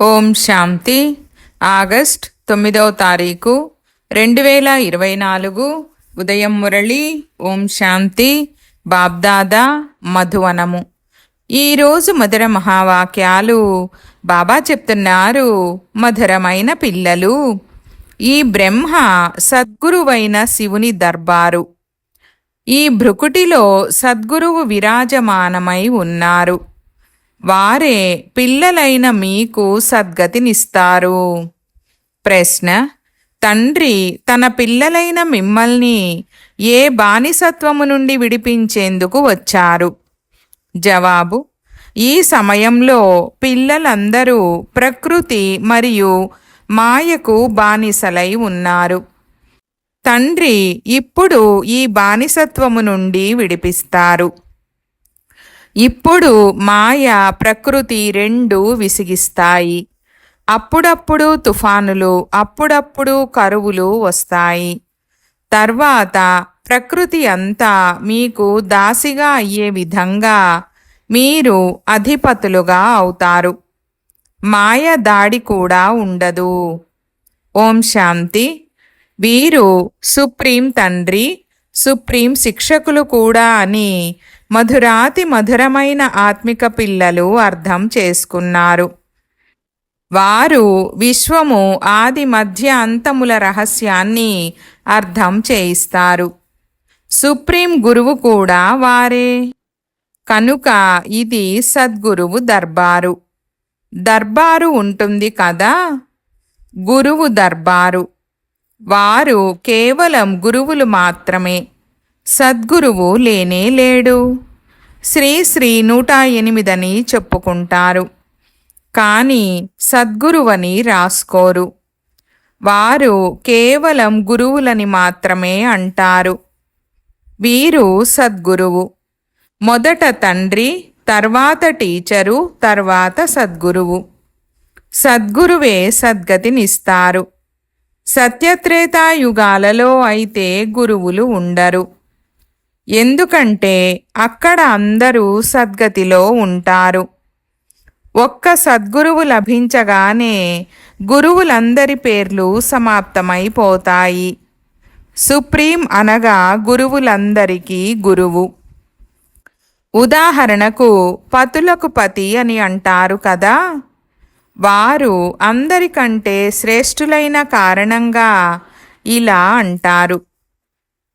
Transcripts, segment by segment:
ఓం శాంతి. August 9వ తారీఖు 2024 ఉదయం మురళి. ఓం శాంతి. బాబ్దాదా మధువనము. ఈరోజు మధుర మహావాక్యాలు. బాబా చెప్తున్నారు, మధురమైన పిల్లలు, ఈ బ్రహ్మ సద్గురువైన శివుని దర్బారు. ఈ భృకుటిలో సద్గురువు విరాజమానమై ఉన్నారు. వారే పిల్లలైన మీకు సద్గతినిస్తారు. ప్రశ్న: తండ్రి తన పిల్లలైన మిమ్మల్ని ఏ బానిసత్వము నుండి విడిపించేందుకు వచ్చారు? జవాబు: ఈ సమయంలో పిల్లలందరూ ప్రకృతి మరియు మాయకు బానిసలై ఉన్నారు. తండ్రి ఇప్పుడు ఈ బానిసత్వము నుండి విడిపిస్తారు. ఇప్పుడు మాయ, ప్రకృతి రెండూ విసిగిస్తాయి. అప్పుడప్పుడు తుఫానులు, అప్పుడప్పుడు కరువులు వస్తాయి. తర్వాత ప్రకృతి అంతా మీకు దాసిగా అయ్యే విధంగా మీరు అధిపతులుగా అవుతారు. మాయ దాడి కూడా ఉండదు. ఓం శాంతి. వీరు సుప్రీం తండ్రి, సుప్రీం శిక్షకులు కూడా అని మధురాతి మధురమైన ఆత్మిక పిల్లలు అర్థం చేసుకున్నారు. వారు విశ్వము ఆది మధ్య అంతముల రహస్యాన్ని అర్థం చేయిస్తారు. సుప్రీం గురువు కూడా వారే. కనుక ఇది సద్గురువు దర్బారు. దర్బారు ఉంటుంది కదా, గురువు దర్బారు. వారు కేవలం గురువులు మాత్రమే. సద్గురువు లేనే లేడు. శ్రీ శ్రీ 108 అని చెప్పుకుంటారు, కానీ సద్గురువని రాసుకోరు. వారు కేవలం గురువులని మాత్రమే అంటారు. వీరు సద్గురువు. మొదట తండ్రి, తర్వాత టీచరు, తర్వాత సద్గురువు. సద్గురువే సద్గతినిస్తారు. సత్యత్రేతాయుగాలలో అయితే గురువులు ఉండరు. ఎందుకంటే అక్కడ అందరూ సద్గతిలో ఉంటారు. ఒక్క సద్గురువు లభించగానే గురువులందరి పేర్లు సమాప్తమైపోతాయి. సుప్రీం అనగా గురువులందరికీ గురువు. ఉదాహరణకు పతులకు పతి అని అంటారు కదా, వారు అందరికంటే శ్రేష్ఠులైన కారణంగా ఇలా అంటారు.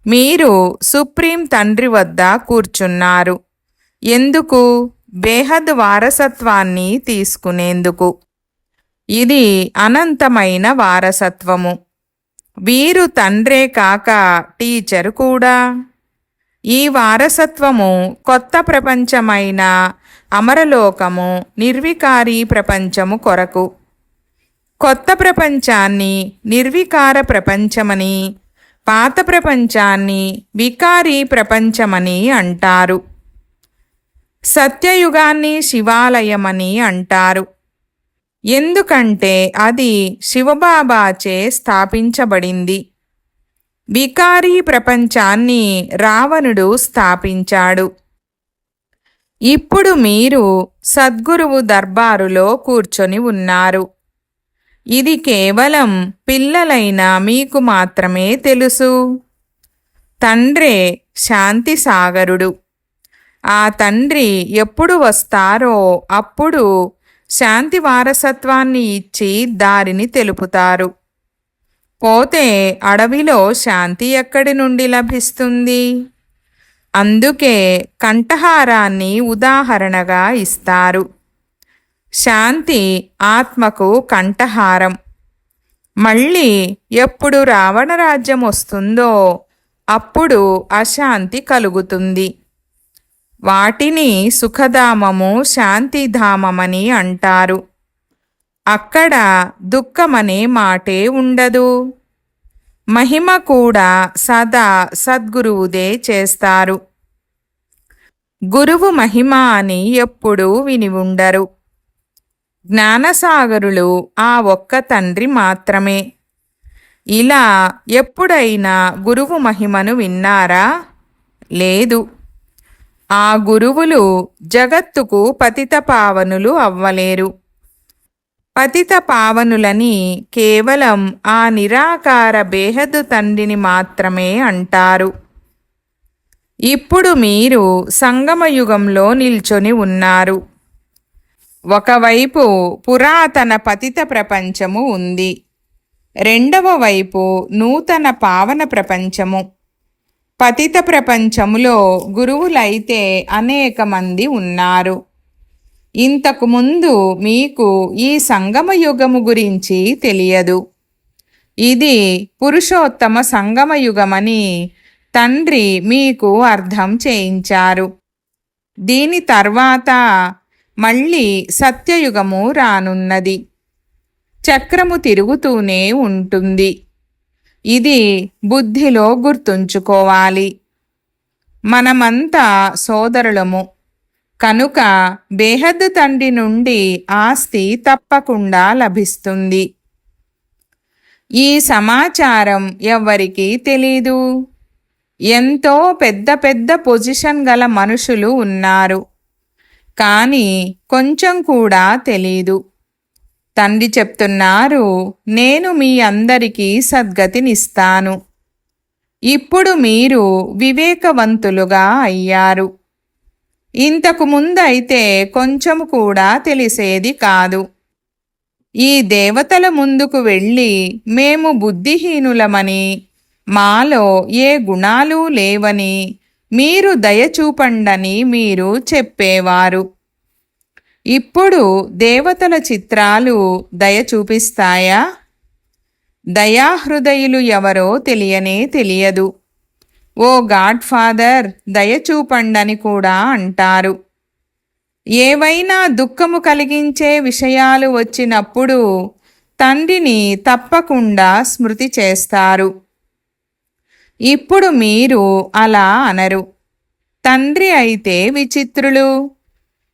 మీరు సుప్రీం తండ్రి వద్ద కూర్చున్నారు. ఎందుకు? బేహద్ వారసత్వాన్ని తీసుకునేందుకు. ఇది అనంతమైన వారసత్వము. వీరు తండ్రే కాక టీచర్ కూడా. ఈ వారసత్వము కొత్త ప్రపంచమైన అమరలోకము, నిర్వికారి ప్రపంచము కొరకు. కొత్త ప్రపంచాన్ని నిర్వికార ప్రపంచమని, పాత ప్రపంచాన్ని వికారీ ప్రపంచమని అంటారు. సత్యయుగాన్ని శివాలయమని అంటారు. ఎందుకంటే అది శివబాబాచే స్థాపించబడింది. వికారీ ప్రపంచాన్ని రావణుడు స్థాపించాడు. ఇప్పుడు మీరు సద్గురువు దర్బారులో కూర్చొని ఉన్నారు. ఇది కేవలం పిల్లలైన మీకు మాత్రమే తెలుసు. తండ్రే శాంతి సాగరుడు. ఆ తండ్రి ఎప్పుడు వస్తారో అప్పుడు శాంతి వారసత్వాన్ని ఇచ్చి దారిని తెలుపుతారు. పోతే అడవిలో శాంతి ఎక్కడి నుండి లభిస్తుంది? అందుకే కంఠహారాన్ని ఉదాహరణగా ఇస్తారు. శాంతి ఆత్మకు కంఠహారం. మళ్ళీ ఎప్పుడు రావణ రాజ్యం వస్తుందో అప్పుడు అశాంతి కలుగుతుంది. వాటిని సుఖధామము, శాంతిధామమని అంటారు. అక్కడ దుఃఖమనే మాటే ఉండదు. మహిమ కూడా సదా సద్గురువుదే చేస్తారు. గురువు మహిమ అని ఎప్పుడూ విని ఉండరు. జ్ఞానసాగరులు ఆ ఒక్క తండ్రి మాత్రమే. ఇలా ఎప్పుడైనా గురువు మహిమను విన్నారా? లేదు. ఆ గురువులు జగత్తుకు పతిత పావనులు అవ్వలేరు. పతిత పావనులని కేవలం ఆ నిరాకార బేహద్దు తండ్రిని మాత్రమే అంటారు. ఇప్పుడు మీరు సంగమయుగంలో నిల్చొని ఉన్నారు. ఒకవైపు పురాతన పతిత ప్రపంచము ఉంది, రెండవ వైపు నూతన పావన ప్రపంచము. పతిత ప్రపంచములో గురువులైతే అనేక మంది ఉన్నారు. ఇంతకు ముందు మీకు ఈ సంగమయుగము గురించి తెలియదు. ఇది పురుషోత్తమ సంగమయుగమని తండ్రి మీకు అర్థం చేయించారు. దీని తర్వాత మళ్ళీ సత్యయుగము రానున్నది. చక్రము తిరుగుతూనే ఉంటుంది. ఇది బుద్ధిలో గుర్తుంచుకోవాలి. మనమంతా సోదరులము కనుక బేహద్దు తండ్రి నుండి ఆస్తి తప్పకుండా లభిస్తుంది. ఈ సమాచారం ఎవ్వరికీ తెలీదు. ఎంతో పెద్ద పెద్ద పొజిషన్ గల మనుషులు ఉన్నారు, కానీ కొంచెం కూడా తెలీదు. తండ్రి చెప్తున్నారు, నేను మీ అందరికీ సద్గతినిస్తాను. ఇప్పుడు మీరు వివేకవంతులుగా అయ్యారు. ఇంతకు ముందైతే కొంచెం కూడా తెలిసేది కాదు. ఈ దేవతల ముందుకు వెళ్ళి మేము బుద్ధిహీనులమని, మాలో ఏ గుణాలు లేవని, మీరు దయచూపండని మీరు చెప్పేవారు. ఇప్పుడు దేవతల చిత్రాలు దయ చూపిస్తాయా? దయాహృదయులు ఎవరో తెలియనే తెలియదు. ఓ గాడ్ ఫాదర్, దయచూపండని కూడా అంటారు. ఏవైనా దుఃఖము కలిగించే విషయాలు వచ్చినప్పుడు తండ్రిని తప్పకుండా స్మృతి చేస్తారు. ఇప్పుడు మీరు అలా అనరు. తండ్రి అయితే విచిత్రులు.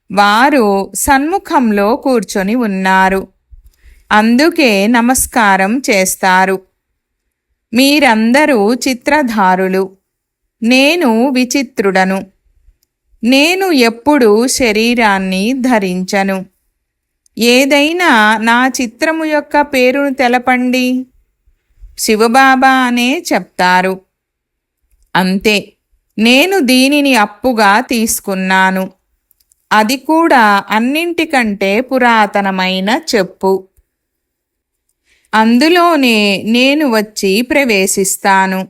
వారు సన్ముఖంలో కూర్చొని ఉన్నారు, అందుకే నమస్కారం చేస్తారు. మీరందరూ చిత్రధారులు, నేను విచిత్రుడను. నేను ఎప్పుడూ శరీరాన్ని ధరించను. ఏదైనా నా చిత్రము యొక్క పేరును తెలపండి. శివబాబా అనే చెప్తారు. అంతే, నేను దీనిని అప్పుగా తీసుకున్నాను. అది కూడా అన్నింటికంటే పురాతనమైన చెప్పు. అందులోనే నేను వచ్చి ప్రవేశిస్తాను.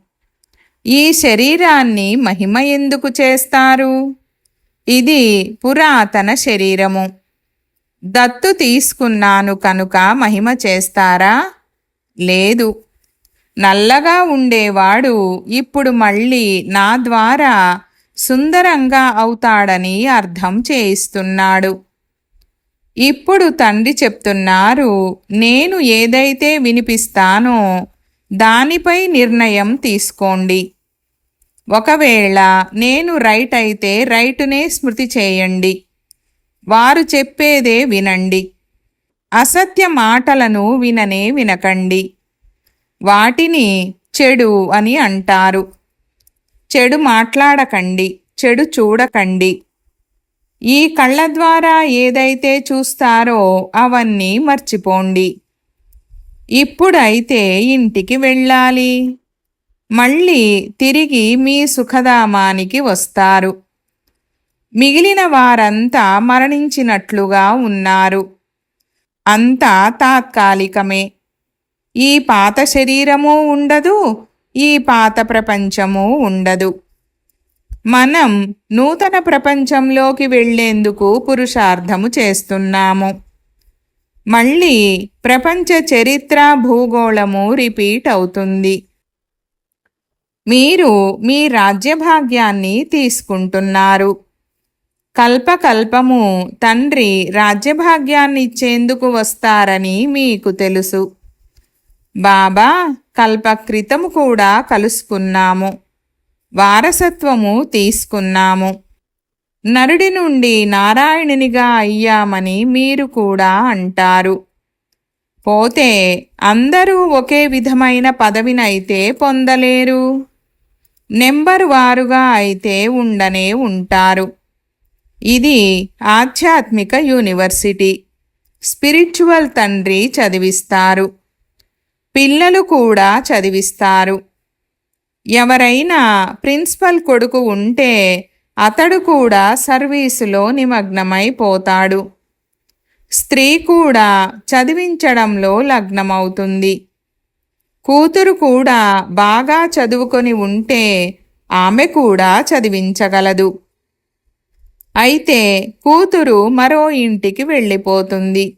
ఈ శరీరాన్ని మహిమ ఎందుకు చేస్తారు? ఇది పురాతన శరీరము. దత్తు తీసుకున్నాను కనుక మహిమ చేస్తారా? లేదు. నల్లగా ఉండేవాడు ఇప్పుడు మళ్ళీ నా ద్వారా సుందరంగా అవుతాడని అర్థం చేయిస్తున్నాడు. ఇప్పుడు తండ్రి చెప్తున్నారు, నేను ఏదైతే వినిపిస్తానో దానిపై నిర్ణయం తీసుకోండి. ఒకవేళ నేను రైట్ అయితే రైటునే స్మృతి చేయండి. వారు చెప్పేదే వినండి. అసత్య మాటలను వినకండి. వాటిని చెడు అని అంటారు. చెడు మాట్లాడకండి, చెడు చూడకండి. ఈ కళ్ళ ద్వారా ఏదైతే చూస్తారో అవన్నీ మర్చిపోండి. ఇప్పుడైతే ఇంటికి వెళ్ళాలి. మళ్ళీ తిరిగి మీ సుఖధామానికి వస్తారు. మిగిలిన వారంతా మరణించినట్లుగా ఉన్నారు. అంతా తాత్కాలికమే. ఈ పాత శరీరము ఉండదు, ఈ పాత ప్రపంచము ఉండదు. మనం నూతన ప్రపంచంలోకి వెళ్లేందుకు పురుషార్థము చేస్తున్నాము. మళ్ళీ ప్రపంచ చరిత్ర భూగోళము రిపీట్ అవుతుంది. మీరు మీ రాజ్యభాగ్యాన్ని తీసుకుంటున్నారు. కల్పకల్పము తండ్రి రాజ్యభాగ్యాన్ని ఇచ్చేందుకు వస్తారని మీకు తెలుసు. బాబా కల్పక్రితము కూడా కలుసుకున్నాము, వారసత్వము తీసుకున్నాము. నరుడి నుండి నారాయణునిగా అయ్యామని మీరు కూడా అంటారు. పోతే అందరూ ఒకే విధమైన పదవినైతే పొందలేరు. నెంబరు వారుగా అయితే ఉండనే ఉంటారు. ఇది ఆధ్యాత్మిక యూనివర్సిటీ. స్పిరిచువల్ తండ్రి చదివిస్తారు. పిల్లలు కూడా చదివిస్తారు. ఎవరైనా ప్రిన్సిపల్ కొడుకు ఉంటే అతడు కూడా సర్వీసులో నిమగ్నమైపోతాడు. స్త్రీ కూడా చదివించడంలో లగ్నమవుతుంది. కూతురు కూడా బాగా చదువుకొని ఉంటే ఆమె కూడా చదివించగలదు. అయితే కూతురు మరో ఇంటికి వెళ్ళిపోతుంది.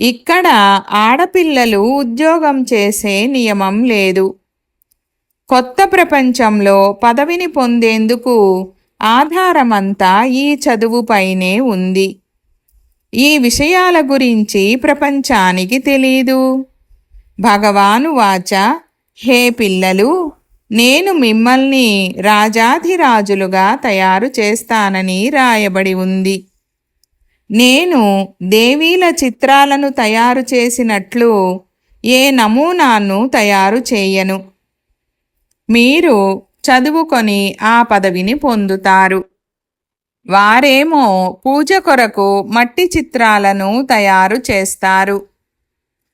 ఇక్కడ ఆడపిల్లలు ఉద్యోగం చేసే నియమం లేదు. కొత్త ప్రపంచంలో పదవిని పొందేందుకు ఆధారమంతా ఈ చదువుపైనే ఉంది. ఈ విషయాల గురించి ప్రపంచానికి తెలీదు. భగవాను వాచ, హే పిల్లలు, నేను మిమ్మల్ని రాజాధిరాజులుగా తయారు చేస్తానని రాయబడి ఉంది. నేను దేవీల చిత్రాలను తయారు చేసినట్లు ఏ నమూనాను తయారు చేయను. మీరు చదువుకొని ఆ పదవిని పొందుతారు. వారేమో పూజ కొరకు మట్టి చిత్రాలను తయారు చేస్తారు.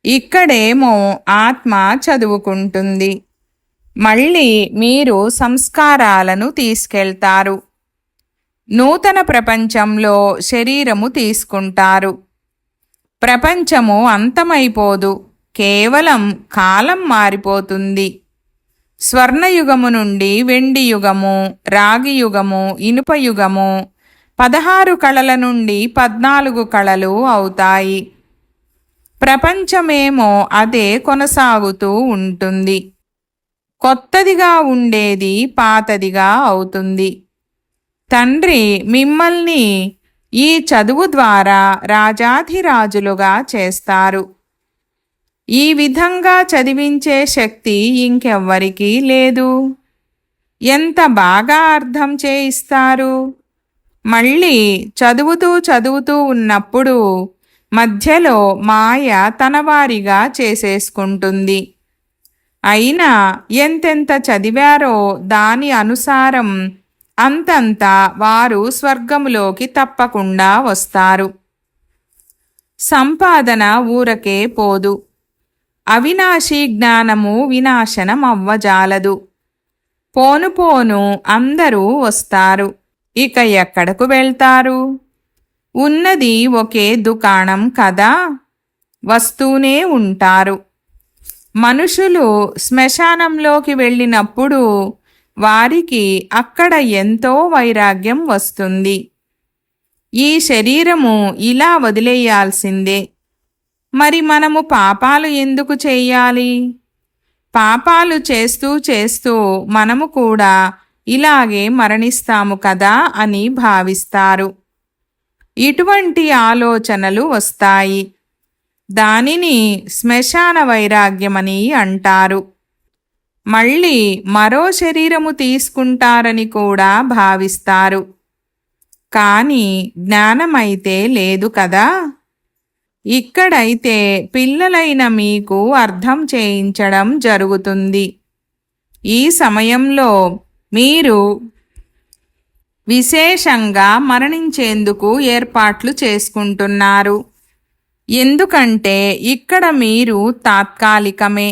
ఇక్కడేమో ఆత్మ చదువుకుంటుంది. మళ్ళీ మీరు సంస్కారాలను తీసుకెళ్తారు. నూతన ప్రపంచంలో శరీరము తీసుకుంటారు. ప్రపంచము అంతమైపోదు, కేవలం కాలం మారిపోతుంది. స్వర్ణయుగము నుండి వెండి యుగము, రాగి యుగము, ఇనుప యుగము, 16 కళల నుండి 14 కళలు అవుతాయి. ప్రపంచమేమో అదే కొనసాగుతూ ఉంటుంది. కొత్తదిగా ఉండేది పాతదిగా అవుతుంది. తండ్రి మిమ్మల్ని ఈ చదువు ద్వారా రాజాధిరాజులుగా చేస్తారు. ఈ విధంగా చదివించే శక్తి ఇంకెవ్వరికీ లేదు. ఎంత బాగా అర్థం చేయిస్తారు. మళ్ళీ చదువుతూ ఉన్నప్పుడు మధ్యలో మాయ తనవారిగా చేసేసుకుంటుంది. అయినా ఎంతెంత చదివారో దాని అనుసారం అంతంత వారు స్వర్గములోకి తప్పకుండా వస్తారు. సంపాదన ఊరకే పోదు. అవినాశి జ్ఞానము వినాశనం అవ్వజాలదు. పోను పోను అందరూ వస్తారు. ఇక ఎక్కడకు వెళ్తారు? ఉన్నది ఒకే దుకాణం కదా, వస్తూనే ఉంటారు. మనుషులు శ్మశానంలోకి వెళ్ళినప్పుడు వారికి అక్కడ ఎంతో వైరాగ్యం వస్తుంది. ఈ శరీరము ఇలా వదిలేయాల్సిందే. మరి మనము పాపాలు ఎందుకు చెయ్యాలి? పాపాలు చేస్తూ చేస్తూ మనము కూడా ఇలాగే మరణిస్తాము కదా అని భావిస్తారు. ఇటువంటి ఆలోచనలు వస్తాయి. దానిని శ్మశాన వైరాగ్యమని అంటారు. మళ్ళీ మరో శరీరము తీసుకుంటారని కూడా భావిస్తారు. కానీ జ్ఞానమైతే లేదు కదా. ఇక్కడైతే పిల్లలైన మీకు అర్థం చేయించడం జరుగుతుంది. ఈ సమయంలో మీరు విశేషంగా మరణించేందుకు ఏర్పాట్లు చేసుకుంటున్నారు. ఎందుకంటే ఇక్కడ మీరు తాత్కాలికమే.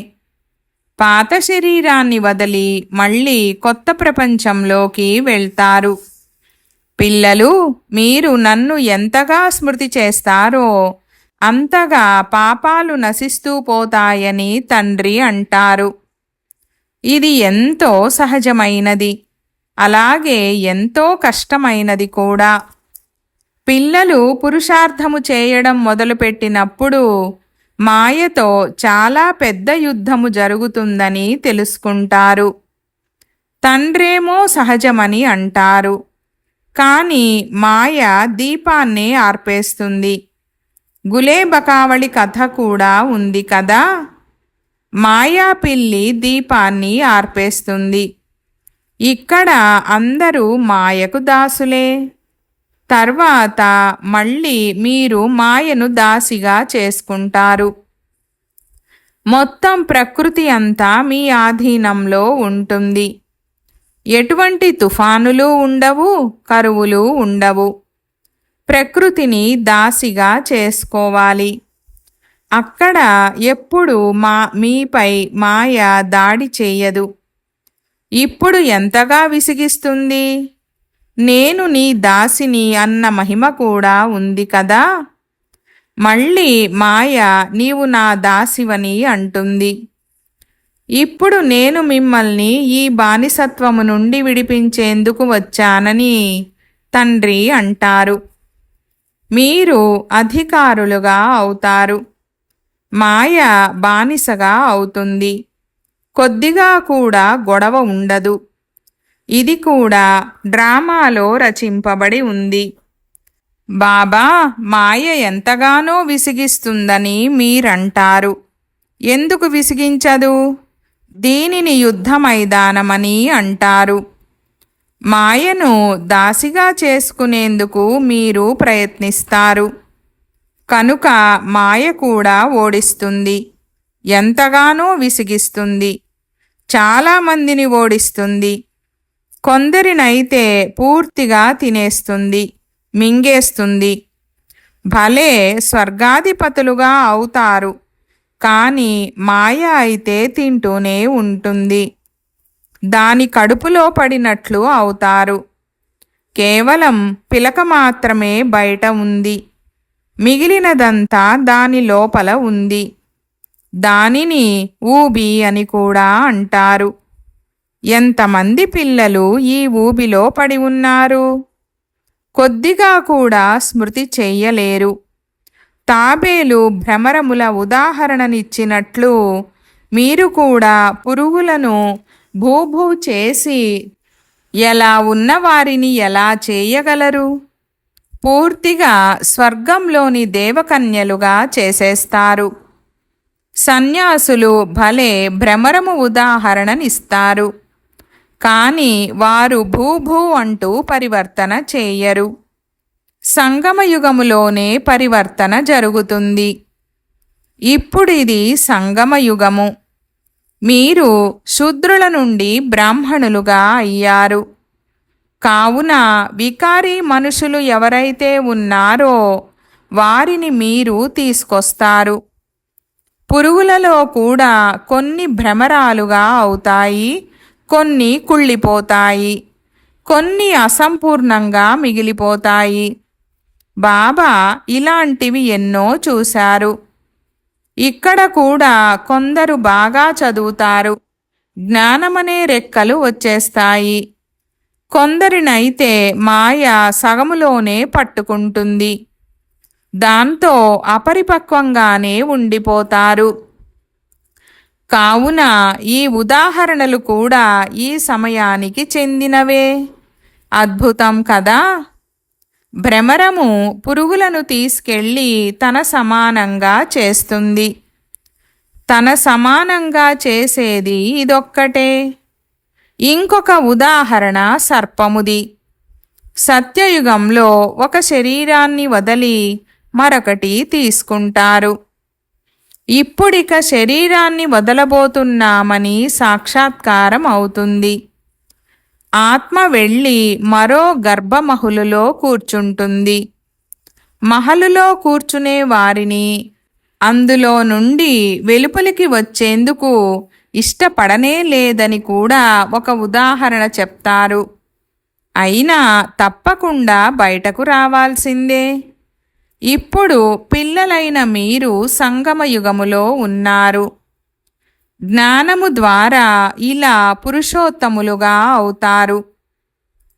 పాత శరీరాన్ని వదిలి మళ్ళీ కొత్త ప్రపంచంలోకి వెళ్తారు. పిల్లలు, మీరు నన్ను ఎంతగా స్మృతి చేస్తారో అంతగా పాపాలు నశిస్తూ పోతాయని తండ్రి అంటారు. ఇది ఎంతో సహజమైనది, అలాగే ఎంతో కష్టమైనది కూడా. పిల్లలు పురుషార్థము చేయడం మొదలుపెట్టినప్పుడు మాయతో చాలా పెద్ద యుద్ధము జరుగుతుందని తెలుసుకుంటారు. తండ్రేమో సహజమని అంటారు. కానీ మాయ దీపాన్నే ఆర్పేస్తుంది. గులేబకావళి కథ కూడా ఉంది కదా. మాయా పిల్లి దీపాన్ని ఆర్పేస్తుంది. ఇక్కడ అందరూ మాయకు దాసులే. తర్వాత మళ్ళీ మీరు మాయను దాసిగా చేసుకుంటారు. మొత్తం ప్రకృతి అంతా మీ ఆధీనంలో ఉంటుంది. ఎటువంటి తుఫానులు ఉండవు, కరువులు ఉండవు. ప్రకృతిని దాసిగా చేసుకోవాలి. అక్కడ ఎప్పుడు మీపై మాయ దాడి చేయదు. ఇప్పుడు ఎంతగా విసిగిస్తుంది? నేను నీ దాసిని అన్న మహిమ కూడా ఉంది కదా. మళ్ళీ మాయ నీవు నా దాసివని అంటుంది. ఇప్పుడు నేను మిమ్మల్ని ఈ బానిసత్వము నుండి విడిపించేందుకు వచ్చానని తండ్రి అంటారు. మీరు అధికారులుగా అవుతారు. మాయ బానిసగా అవుతుంది. కొద్దిగా కూడా గొడవ ఉండదు. ఇది కూడా డ్రామాలో రచింపబడి ఉంది. బాబా మాయ ఎంతగానో విసిగిస్తుందని మీరంటారు. ఎందుకు విసిగించదు? దీనిని యుద్ధ మైదానమని అంటారు. మాయను దాసిగా చేసుకునేందుకు మీరు ప్రయత్నిస్తారు. కనుక మాయ కూడా ఓడిస్తుంది. ఎంతగానో విసిగిస్తుంది. చాలామందిని ఓడిస్తుంది. కొందరినైతే పూర్తిగా తినేస్తుంది, మింగేస్తుంది. భలే స్వర్గాధిపతులుగా అవుతారు. కానీ మాయ అయితే తింటూనే ఉంటుంది. దాని కడుపులో పడినట్లు అవుతారు. కేవలం పిలక మాత్రమే బయట ఉంది. మిగిలినదంతా దాని లోపల ఉంది. దానిని ఊబి అని కూడా అంటారు. ఎంతమంది పిల్లలు ఈ ఊబిలో పడి ఉన్నారు? కొద్దిగా కూడా స్మృతి చెయ్యలేరు. తాబేలు భ్రమరముల ఉదాహరణనిచ్చినట్లు మీరు కూడా పురుగులను భూభూ చేసి ఎలా ఉన్నవారిని ఎలా చేయగలరు? పూర్తిగా స్వర్గంలోని దేవకన్యలుగా చేసేస్తారు. సన్యాసులు భలే భ్రమరము ఉదాహరణనిస్తారు. కానీ వారు భూభూ అంటూ పరివర్తన చేయరు. సంగమయుగములోనే పరివర్తన జరుగుతుంది. ఇప్పుడిది సంగమయుగము. మీరు శూద్రుల నుండి బ్రాహ్మణులుగా అయ్యారు. కావున వికారీ మనుషులు ఎవరైతే ఉన్నారో వారిని మీరు తీసుకొస్తారు. పురుగులలో కూడా కొన్ని భ్రమరాలుగా అవుతాయి, కొన్ని కుళ్ళిపోతాయి, కొన్ని అసంపూర్ణంగా మిగిలిపోతాయి. బాబా ఇలాంటివి ఎన్నో చూశారు. ఇక్కడ కూడా కొందరు బాగా చదువుతారు. జ్ఞానమనే రెక్కలు వచ్చేస్తాయి. కొందరినైతే మాయ సగములోనే పట్టుకుంటుంది. దాంతో అపరిపక్వంగానే ఉండిపోతారు. కావున ఈ ఉదాహరణలు కూడా ఈ సమయానికి చెందినవే. అద్భుతం కదా. భ్రమరము పురుగులను తీసుకెళ్ళి తన సమానంగా చేస్తుంది. తన సమానంగా చేసేది ఇదొక్కటే. ఇంకొక ఉదాహరణ సర్పముది. సత్యయుగంలో ఒక శరీరాన్ని వదిలి మరొకటి తీసుకుంటారు. ఇప్పుడిక శరీరాన్ని వదలబోతున్నామని సాక్షాత్కారం అవుతుంది. ఆత్మ వెళ్ళి మరో గర్భమహలులో కూర్చుంటుంది. మహలులో కూర్చునే వారిని అందులో నుండి వెలుపలికి వచ్చేందుకు ఇష్టపడనే లేదని కూడా ఒక ఉదాహరణ చెప్తారు. అయినా తప్పకుండా బయటకు రావాల్సిందే. ఇప్పుడు పిల్లలైన మీరు సంగమయుగములో ఉన్నారు. జ్ఞానము ద్వారా ఇలా పురుషోత్తములుగా అవుతారు.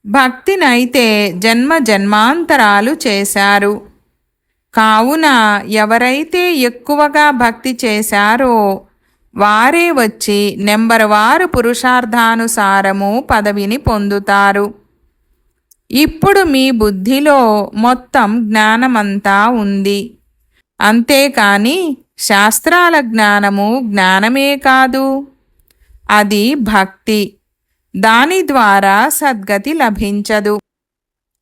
భక్తినైతే జన్మ జన్మాంతరాలు చేశారు. కావున ఎవరైతే ఎక్కువగా భక్తి చేశారో వారే వచ్చి నెంబరువారు పురుషార్థానుసారము పదవిని పొందుతారు. ఇప్పుడు మీ బుద్ధిలో మొత్తం జ్ఞానమంతా ఉంది. అంతేకాని శాస్త్రాల జ్ఞానము జ్ఞానమే కాదు. అది భక్తి. దాని ద్వారా సద్గతి లభించదు.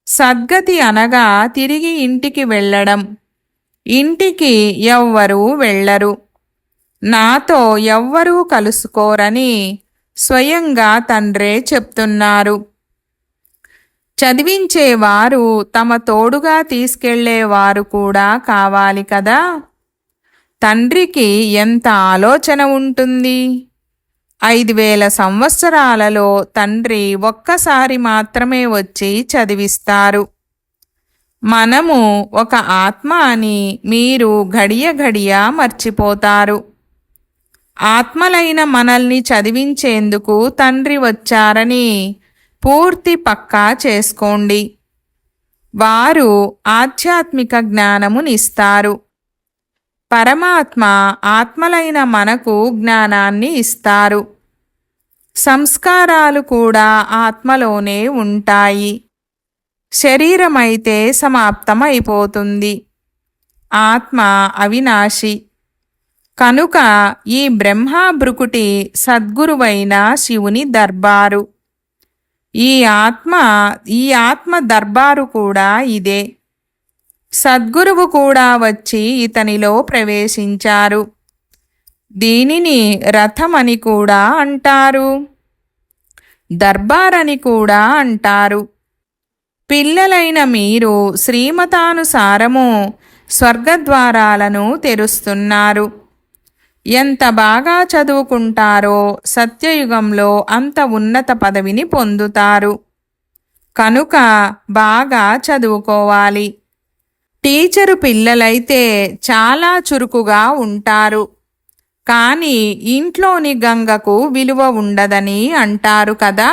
సద్గతి అనగా తిరిగి ఇంటికి వెళ్ళడం. ఇంటికి ఎవ్వరూ వెళ్ళరు. నాతో ఎవ్వరూ కలుసుకోరని స్వయంగా తండ్రే చెప్తున్నారు. చదివించేవారు తమ తోడుగా తీసుకెళ్లేవారు కూడా కావాలి కదా. తండ్రికి ఎంత ఆలోచన ఉంటుంది. 5000 సంవత్సరాలలో తండ్రి ఒక్కసారి మాత్రమే వచ్చి చదివిస్తారు. మనము ఒక ఆత్మ అని మీరు ఘడియ ఘడియ మర్చిపోతారు. ఆత్మలైన మనల్ని చదివించేందుకు తండ్రి వచ్చారని పూర్తి పక్కా చేసుకోండి. వారు ఆధ్యాత్మిక జ్ఞానమునిస్తారు. పరమాత్మ ఆత్మలైన మనకు జ్ఞానాన్ని ఇస్తారు. సంస్కారాలు కూడా ఆత్మలోనే ఉంటాయి. శరీరమైతే సమాప్తమైపోతుంది. ఆత్మ అవినాశి. కనుక ఈ బ్రహ్మ భృకుటి సద్గురువైన శివుని దర్బారు. ఈ ఆత్మ దర్బారు కూడా ఇదే. సద్గురువు కూడా వచ్చి ఇతనిలో ప్రవేశించారు. దీనిని రథమని కూడా అంటారు, దర్బారని కూడా అంటారు. పిల్లలైన మీరు శ్రీమతానుసారము స్వర్గద్వారాలను తెరుస్తున్నారు. ఎంత బాగా చదువుకుంటారో సత్యయుగంలో అంత ఉన్నత పదవిని పొందుతారు. కనుక బాగా చదువుకోవాలి. టీచరు పిల్లలైతే చాలా చురుకుగా ఉంటారు. కానీ ఇంట్లోని గంగకు విలువ ఉండదని అంటారు కదా.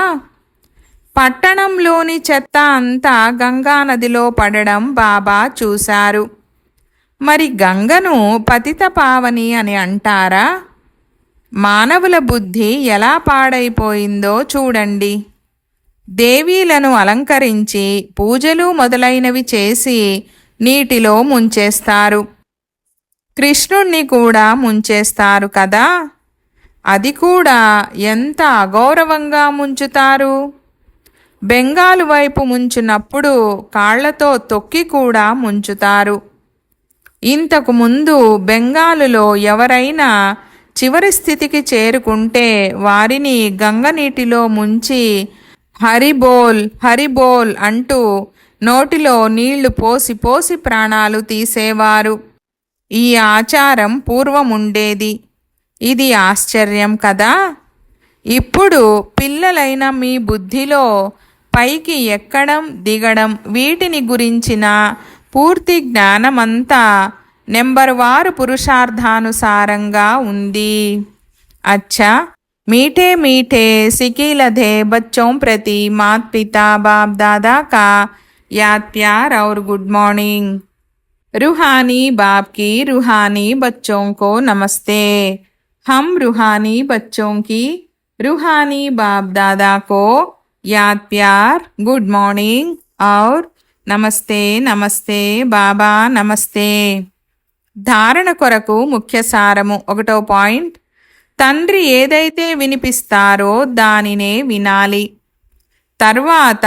పట్టణంలోని చెత్త అంతా గంగా నదిలో పడడం బాబా చూశారు. మరి గంగను పతిత పావని అని అంటారా? మానవుల బుద్ధి ఎలా పాడైపోయిందో చూడండి. దేవీలను అలంకరించి పూజలు మొదలైనవి చేసి నీటిలో ముంచేస్తారు. కృష్ణుణ్ణి కూడా ముంచేస్తారు కదా. అది కూడా ఎంత అగౌరవంగా ముంచుతారు. బెంగాలు వైపు ముంచినప్పుడు కాళ్లతో తొక్కి కూడా ముంచుతారు. ఇంతకు ముందు బెంగాలులో ఎవరైనా చివరి స్థితికి చేరుకుంటే వారిని గంగనీటిలో ముంచి హరిబోల్ హరిబోల్ అంటూ నోటిలో నీళ్లు పోసి పోసి ప్రాణాలు తీసేవారు. ఈ ఆచారం పూర్వముండేది. ఇది ఆశ్చర్యం కదా. ఇప్పుడు పిల్లలైన మీ బుద్ధిలో పైకి ఎక్కడం దిగడం వీటిని గురించిన పూర్తి జ్ఞానమంతా నెంబర్వారు పురుషార్థానుసారంగా ఉంది. అచ్చా, मीठे मीठे सिकीलधे बच्चों प्रति मात पिता बाप दादा का याद प्यार और गुड मॉर्निंग। रूहानी बाप की रूहानी बच्चों को नमस्ते। हम रूहानी बच्चों की रूहानी बाप दादा को याद प्यार गुड मॉर्निंग और నమస్తే నమస్తే బాబా నమస్తే. ధారణ కొరకు ముఖ్య సారము. 1వ పాయింట్, తండ్రి ఏదైతే వినిపిస్తారో దానినే వినాలి. తర్వాత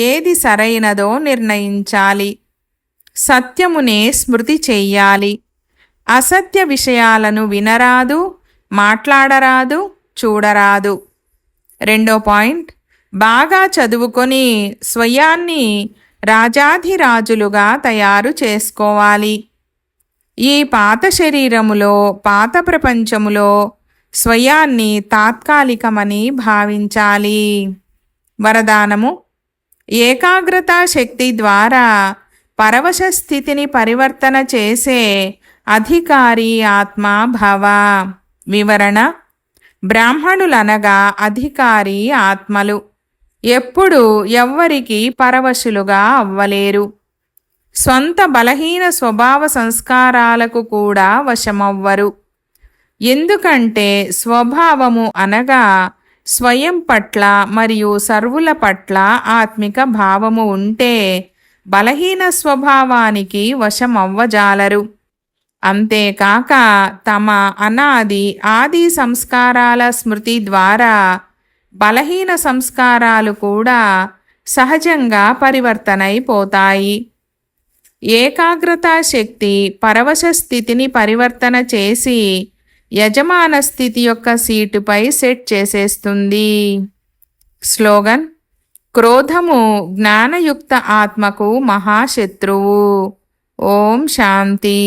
ఏది సరైనదో నిర్ణయించాలి. సత్యమునే స్మృతి చెయ్యాలి. అసత్య విషయాలను వినరాదు, మాట్లాడరాదు, చూడరాదు. 2వ పాయింట్, బాగా చదువుకొని స్వయాన్ని రాజాధిరాజులుగా తయారు చేసుకోవాలి. ఈ పాత శరీరములో పాత ప్రపంచములో స్వయాన్ని తాత్కాలికమని భావించాలి. వరదానము: ఏకాగ్రతా శక్తి ద్వారా పరవశ స్థితిని పరివర్తన చేసే అధికారి ఆత్మ భవ. వివరణ: బ్రాహ్మణులనగా అధికారి ఆత్మలు. ఎప్పుడు ఎవ్వరికి పరవశులుగా అవ్వలేరు. స్వంత బలహీన స్వభావ సంస్కారాలకు కూడా వశమవ్వరు. ఎందుకంటే స్వభావము అనగా స్వయం పట్ల మరియు సర్వుల పట్ల ఆత్మిక భావము ఉంటే బలహీన స్వభావానికి వశమవ్వజాలరు. అంతేకాక తమ అనాది ఆది సంస్కారాల స్మృతి ద్వారా బలహీన సంస్కారాలు కూడా సహజంగా పరివర్తనైపోతాయి. ఏకాగ్రతా శక్తి పరవశ స్థితిని పరివర్తన చేసి యజమాన స్థితి యొక్క సీటుపై సెట్ చేసేస్తుంది. స్లోగన్: క్రోధము జ్ఞానయుక్త ఆత్మకు మహాశత్రువు. ఓం శాంతి.